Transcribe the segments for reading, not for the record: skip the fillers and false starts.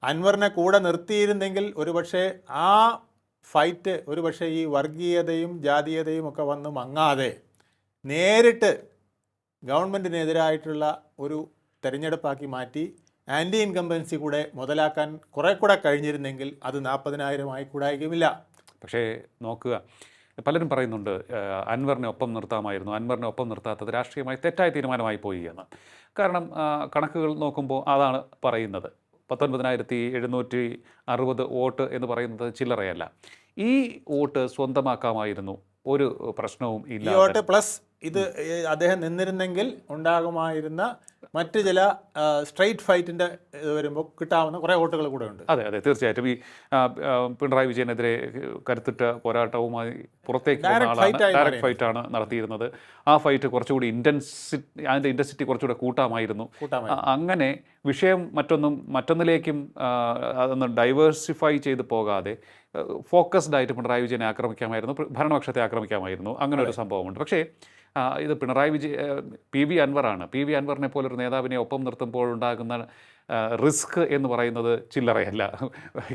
അൻവറിനെ കൂടെ നിർത്തിയിരുന്നെങ്കിൽ ഒരുപക്ഷെ ആ ഫൈറ്റ് ഒരുപക്ഷെ ഈ വർഗീയതയും ജാതീയതയും ഒക്കെ വന്ന് മങ്ങാതെ നേരിട്ട് ഗവൺമെൻറ്റിനെതിരായിട്ടുള്ള ഒരു തെരഞ്ഞെടുപ്പാക്കി മാറ്റി ആൻറ്റി ഇൻകംബൻസി കൂടെ മുതലാക്കാൻ കുറെ കൂടെ കഴിഞ്ഞിരുന്നെങ്കിൽ അത് 40,000 ആയിക്കൂടായിക്കുമില്ല. പക്ഷേ നോക്കുക, പലരും പറയുന്നുണ്ട് അൻവറിനെ ഒപ്പം നിർത്താമായിരുന്നു, അൻവറിനെ ഒപ്പം നിർത്താത്തത് രാഷ്ട്രീയമായി തെറ്റായ തീരുമാനമായി പോയി എന്ന്. കാരണം കണക്കുകൾ നോക്കുമ്പോൾ അതാണ് പറയുന്നത്. 19,760 വോട്ട് എന്ന് പറയുന്നത് ചില്ലറയല്ല. ഈ വോട്ട് സ്വന്തമാക്കാമായിരുന്നു, ഒരു പ്രശ്നവും ഈ ഇല്ല. വോട്ട് പ്ലസ് ഇത് അദ്ദേഹം നിന്നിരുന്നെങ്കിൽ ഉണ്ടാകുമായിരുന്ന മറ്റ് ചില സ്ട്രൈറ്റ് ഫൈറ്റിൻ്റെ ഇത് വരുമ്പോൾ കിട്ടാവുന്ന കുറേ വോട്ടുകൾ കൂടെ ഉണ്ട്. അതെ അതെ, തീർച്ചയായിട്ടും. ഈ പിണറായി വിജയനെതിരെ കരുത്തുറ്റ പോരാട്ടവുമായി പുറത്തേക്ക് വന്ന ആളാണ്, ഡയറക്റ്റ് ഫൈറ്റാണ് നടത്തിയിരുന്നത്. ആ ഫൈറ്റ് കുറച്ചുകൂടി അതിൻ്റെ ഇൻറ്റൻസിറ്റി കുറച്ചുകൂടെ കൂട്ടാമായിരുന്നു. അങ്ങനെ വിഷയം മറ്റൊന്നിലേക്കും അതൊന്ന് ഡൈവേഴ്സിഫൈ ചെയ്ത് പോകാതെ ഫോക്കസ്ഡ് ആയിട്ട് പിണറായി വിജയനെ ആക്രമിക്കാമായിരുന്നു, ഭരണപക്ഷത്തെ ആക്രമിക്കാമായിരുന്നു. അങ്ങനെ ഒരു സംഭവമുണ്ട്. പക്ഷേ ഇത് പി വി അൻവറാണ്. പി വി അൻവറിനെ പോലൊരു നേതാവിനെ ഒപ്പം നിർത്തുമ്പോഴുണ്ടാകുന്ന റിസ്ക് എന്ന് പറയുന്നത് ചില്ലറയല്ല.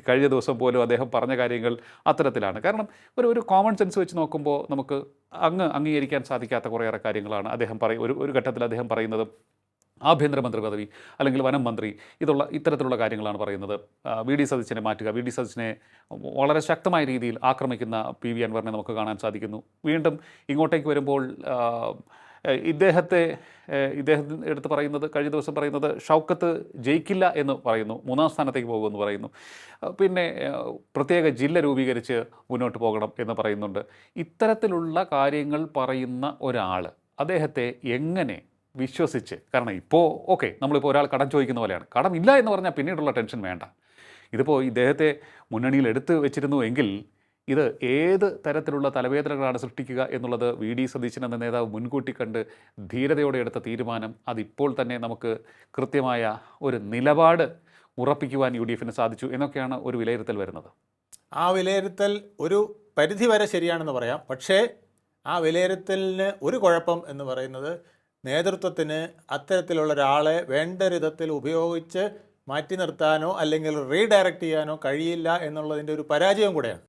കഴിഞ്ഞ ദിവസം പോലും അദ്ദേഹം പറഞ്ഞ കാര്യങ്ങൾ അത്തരത്തിലാണ്. കാരണം ഒരു കോമൺ സെൻസ് വെച്ച് നോക്കുമ്പോൾ നമുക്ക് അംഗീകരിക്കാൻ സാധിക്കാത്ത കുറേയേറെ കാര്യങ്ങളാണ് അദ്ദേഹം ഒരു ഘട്ടത്തിൽ അദ്ദേഹം പറയുന്നത്. ആഭ്യന്തരമന്ത്രി പദവി അല്ലെങ്കിൽ വനം മന്ത്രി, ഇത്തരത്തിലുള്ള കാര്യങ്ങളാണ് പറയുന്നത്. വി ഡി സതീശനെ മാറ്റുക, വി ഡി സതീശനെ വളരെ ശക്തമായ രീതിയിൽ ആക്രമിക്കുന്ന പി വി അൻവറിനെ നമുക്ക് കാണാൻ സാധിക്കുന്നു. വീണ്ടും ഇങ്ങോട്ടേക്ക് വരുമ്പോൾ ഇദ്ദേഹം എടുത്ത് പറയുന്നത്, കഴിഞ്ഞ ദിവസം പറയുന്നത് ഷൗക്കത്ത് ജയിക്കില്ല എന്ന് പറയുന്നു, 3-ാം സ്ഥാനത്തേക്ക് പോകുമെന്ന് പറയുന്നു. പിന്നെ പ്രത്യേക ജില്ല രൂപീകരിച്ച് മുന്നോട്ട് പോകണം എന്ന് പറയുന്നുണ്ട്. ഇത്തരത്തിലുള്ള കാര്യങ്ങൾ പറയുന്ന ഒരാൾ അദ്ദേഹത്തെ എങ്ങനെ വിശ്വസിച്ച്, കാരണം ഇപ്പോൾ നമ്മളിപ്പോൾ ഒരാൾ കടം ചോദിക്കുന്ന പോലെയാണ്. കടമില്ല എന്ന് പറഞ്ഞാൽ പിന്നീടുള്ള ടെൻഷൻ വേണ്ട. ഇതിപ്പോൾ ഇദ്ദേഹത്തെ മുന്നണിയിൽ എടുത്ത് വെച്ചിരുന്നു എങ്കിൽ ഇത് ഏത് തരത്തിലുള്ള തലവേദനകളാണ് സൃഷ്ടിക്കുക എന്നുള്ളത് വി ഡി സതീശൻ എന്ന നേതാവ് മുൻകൂട്ടി കണ്ട് ധീരതയോടെ എടുത്ത തീരുമാനം, അതിപ്പോൾ തന്നെ നമുക്ക് കൃത്യമായ ഒരു നിലപാട് ഉറപ്പിക്കുവാൻ UDF-ന് സാധിച്ചു എന്നൊക്കെയാണ് ഒരു വിലയിരുത്തൽ വരുന്നത്. ആ വിലയിരുത്തൽ ഒരു പരിധി വരെ ശരിയാണെന്ന് പറയാം. പക്ഷേ ആ വിലയിരുത്തലിന് ഒരു കുഴപ്പം എന്ന് പറയുന്നത് നേതൃത്വത്തിന് അത്തരത്തിലുള്ള ഒരാളെ വേണ്ട വിധത്തിൽ ഉപയോഗിച്ച് മാറ്റി നിർത്താനോ അല്ലെങ്കിൽ റീഡയറക്റ്റ് ചെയ്യാനോ കഴിയില്ല എന്നുള്ളതിൻ്റെ ഒരു പരാജയം കൂടെയാണ്.